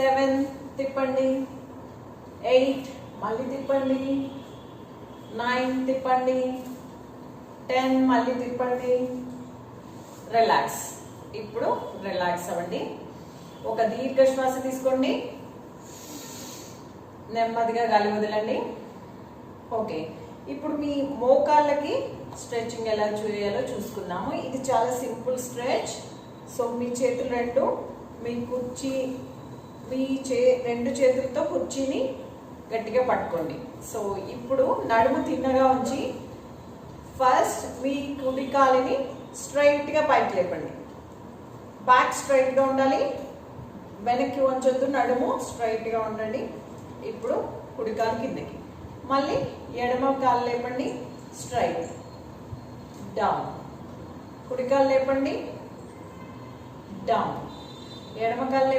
7 తిప్పండి, 8 మళ్ళీ తిప్పండి, 9 తిప్పండి, 10 మళ్ళీ తిప్పండి. రిలాక్స్. ఇప్పుడు రిలాక్స్ అవ్వండి. ఒక దీర్ఘ శ్వాస తీసుకోండి, నెమ్మదిగా గాలి వదలండి. ఓకే, ఇప్పుడు మీ మోకాళ్ళకి స్ట్రెచ్చింగ్ ఎలా చేయాలో చూసుకుందాము. ఇది చాలా సింపుల్ స్ట్రెచ్. సో మీ చేతులు రెండు మీ కుర్చీ రెండు చేతులతో కుర్చీని గట్టిగా పట్టుకోండి. సో ఇప్పుడు నడుము తిన్నగా ఉంచి ఫస్ట్ మీ కుడి కాలిని స్ట్రైట్గా పైకి లేపండి. బ్యాక్ స్ట్రైట్గా ఉండాలి, వెనక్కి వంచొద్దు, నడుము స్ట్రైట్గా ఉండండి. ఇప్పుడు కుడి కాలు కిందకి, మళ్ళీ ఎడమ కాలు లేపండి, స్ట్రైట్ డౌన్. కుడి కాలు లేపండి, డౌన్. ఎడమ కాలు